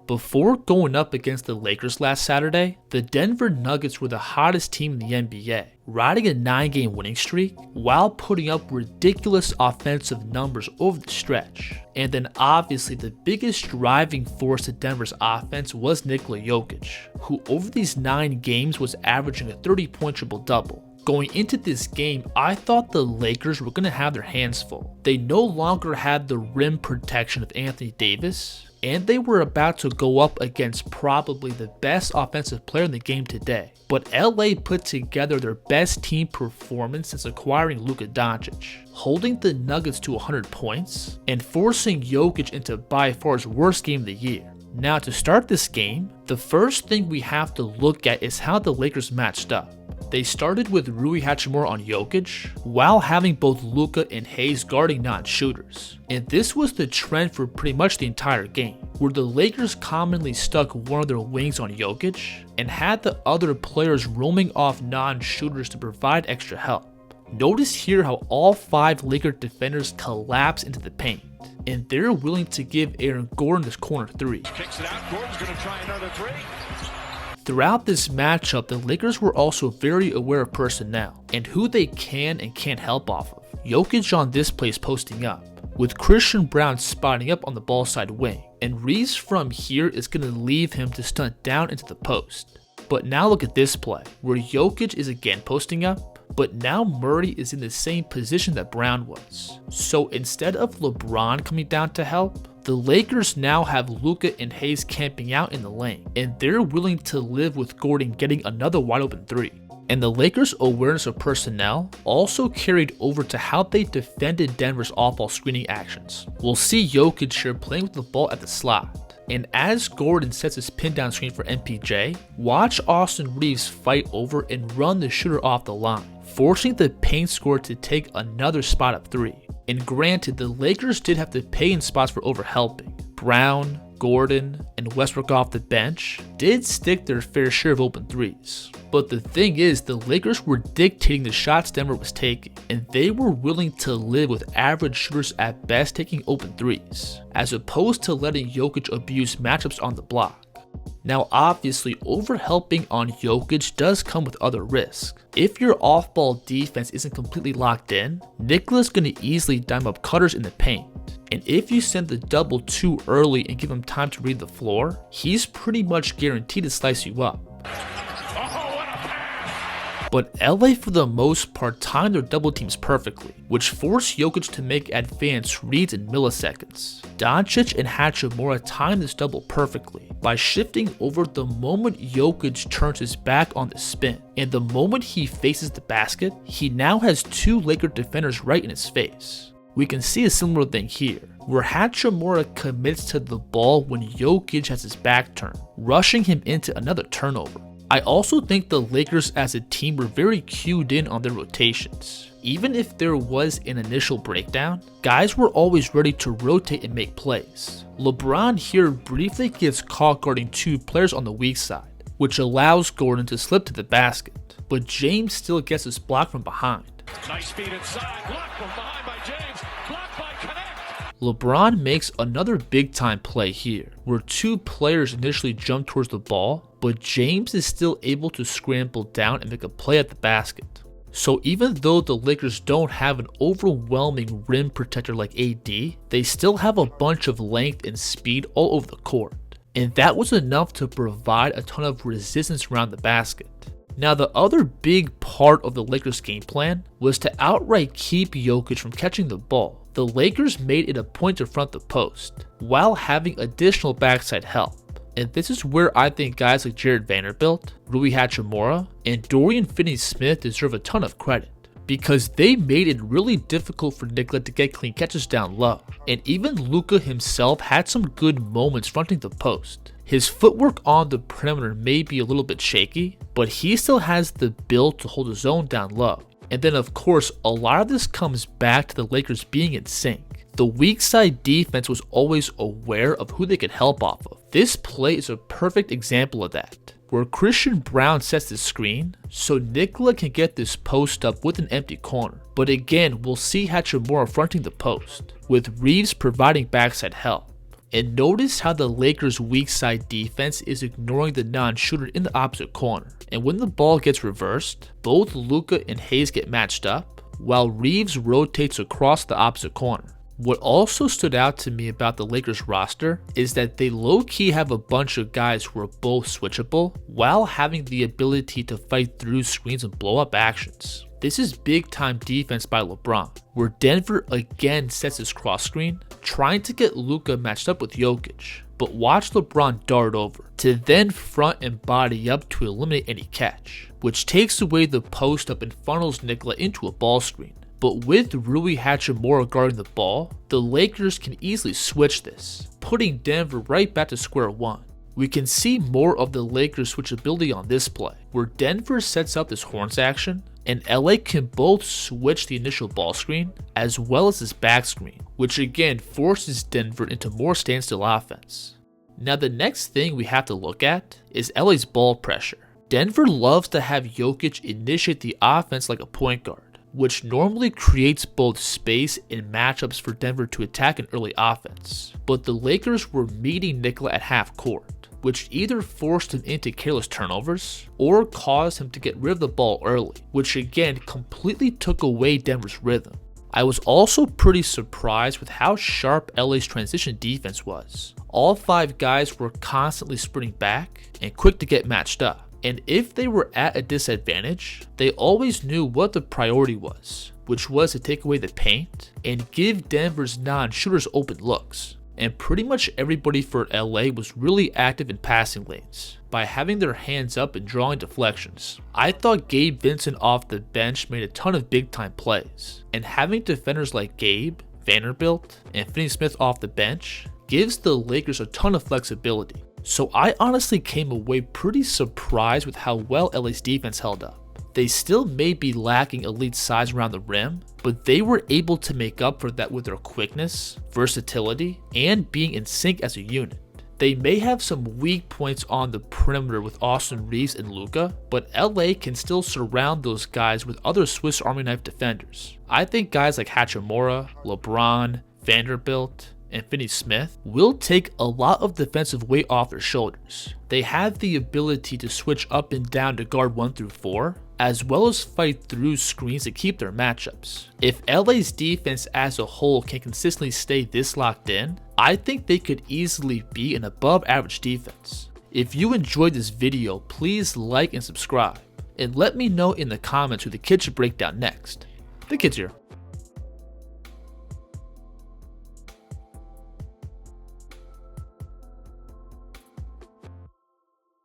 Before going up against the Lakers last Saturday, the Denver Nuggets were the hottest team in the NBA, riding a 9-game winning streak while putting up ridiculous offensive numbers over the stretch. And then obviously the biggest driving force to Denver's offense was Nikola Jokic, who over these 9 games was averaging a 30-point triple-double. Going into this game, I thought the Lakers were going to have their hands full. They no longer had the rim protection of Anthony Davis, and they were about to go up against probably the best offensive player in the game today. But LA put together their best team performance since acquiring Luka Doncic, holding the Nuggets to 100 points and forcing Jokic into by far his worst game of the year. Now to start this game, the first thing we have to look at is how the Lakers matched up. They started with Rui Hachimura on Jokic, while having both Luka and Hayes guarding non-shooters. And this was the trend for pretty much the entire game, where the Lakers commonly stuck one of their wings on Jokic, and had the other players roaming off non-shooters to provide extra help. Notice here how all 5 Laker defenders collapse into the paint, and they're willing to give Aaron Gordon this corner 3. Kicks it out, Gordon's gonna try another 3. Throughout this matchup, the Lakers were also very aware of personnel and who they can and can't help off of. Jokic on this play is posting up, with Christian Braun spotting up on the ball side wing, and Reeves from here is going to leave him to stunt down into the post. But now look at this play, where Jokic is again posting up, but now Murray is in the same position that Braun was. So instead of LeBron coming down to help, the Lakers now have Luka and Hayes camping out in the lane, and they're willing to live with Gordon getting another wide open 3. And the Lakers' awareness of personnel also carried over to how they defended Denver's off-ball screening actions. We'll see Jokic here playing with the ball at the slot, and as Gordon sets his pin down screen for MPJ, watch Austin Reeves fight over and run the shooter off the line, forcing the paint scorer to take another spot up 3. And granted, the Lakers did have to pay in spots for overhelping. Brown, Gordon, and Westbrook off the bench did stick their fair share of open 3s. But the thing is, the Lakers were dictating the shots Denver was taking, and they were willing to live with average shooters at best taking open 3s, as opposed to letting Jokic abuse matchups on the block. Now obviously, overhelping on Jokic does come with other risks. If your off-ball defense isn't completely locked in, Nikola's going to easily dime up cutters in the paint. And if you send the double too early and give him time to read the floor, he's pretty much guaranteed to slice you up. But LA for the most part timed their double teams perfectly, which forced Jokic to make advanced reads in milliseconds. Doncic and Hachimura timed this double perfectly by shifting over the moment Jokic turns his back on the spin, and the moment he faces the basket, he now has 2 Laker defenders right in his face. We can see a similar thing here, where Hachimura commits to the ball when Jokic has his back turned, rushing him into another turnover. I also think the Lakers as a team were very cued in on their rotations. Even if there was an initial breakdown, guys were always ready to rotate and make plays. LeBron here briefly gets caught guarding 2 players on the weak side, which allows Gordon to slip to the basket, but James still gets his block from behind. Nice speed inside, blocked from behind by James, blocked by Connect. LeBron makes another big time play here, where 2 players initially jump towards the ball, but James is still able to scramble down and make a play at the basket. So even though the Lakers don't have an overwhelming rim protector like AD, they still have a bunch of length and speed all over the court. And that was enough to provide a ton of resistance around the basket. Now the other big part of the Lakers game plan was to outright keep Jokic from catching the ball. The Lakers made it a point to front the post, while having additional backside help. And this is where I think guys like Jared Vanderbilt, Rui Hachimura, and Dorian Finney-Smith deserve a ton of credit, because they made it really difficult for Nikola to get clean catches down low. And even Luka himself had some good moments fronting the post. His footwork on the perimeter may be a little bit shaky, but he still has the build to hold his own down low. And then of course, a lot of this comes back to the Lakers being in sync. The weak side defense was always aware of who they could help off of. This play is a perfect example of that, where Christian Braun sets the screen so Nikola can get this post up with an empty corner. But again, we'll see Hachimura fronting the post, with Reeves providing backside help. And notice how the Lakers' weak side defense is ignoring the non-shooter in the opposite corner. And when the ball gets reversed, both Luka and Hayes get matched up, while Reeves rotates across the opposite corner. What also stood out to me about the Lakers roster is that they low-key have a bunch of guys who are both switchable while having the ability to fight through screens and blow up actions. This is big time defense by LeBron, where Denver again sets his cross screen, trying to get Luka matched up with Jokic, but watch LeBron dart over, to then front and body up to eliminate any catch, which takes away the post up and funnels Nikola into a ball screen. But with Rui Hachimura guarding the ball, the Lakers can easily switch this, putting Denver right back to square one. We can see more of the Lakers' switchability on this play, where Denver sets up this horns action, and LA can both switch the initial ball screen as well as this back screen, which again forces Denver into more standstill offense. Now the next thing we have to look at is LA's ball pressure. Denver loves to have Jokic initiate the offense like a point guard, which normally creates both space and matchups for Denver to attack an early offense. But the Lakers were meeting Nikola at half court, which either forced him into careless turnovers or caused him to get rid of the ball early, which again completely took away Denver's rhythm. I was also pretty surprised with how sharp LA's transition defense was. All 5 guys were constantly sprinting back and quick to get matched up. And if they were at a disadvantage, they always knew what the priority was, which was to take away the paint and give Denver's non-shooters open looks. And pretty much everybody for LA was really active in passing lanes by having their hands up and drawing deflections. I thought Gabe Vincent off the bench made a ton of big time plays, and having defenders like Gabe, Vanderbilt, and Finney-Smith off the bench gives the Lakers a ton of flexibility. So I honestly came away pretty surprised with how well LA's defense held up. They still may be lacking elite size around the rim, but they were able to make up for that with their quickness, versatility, and being in sync as a unit. They may have some weak points on the perimeter with Austin Reeves and Luka, but LA can still surround those guys with other Swiss Army knife defenders. I think guys like Hachimura, LeBron, Vanderbilt, and Finney-Smith will take a lot of defensive weight off their shoulders. They have the ability to switch up and down to guard 1 through 4, as well as fight through screens to keep their matchups. If LA's defense as a whole can consistently stay this locked in, I think they could easily be an above average defense. If you enjoyed this video, please like and subscribe, and let me know in the comments who the kid should break down next. The kid's here.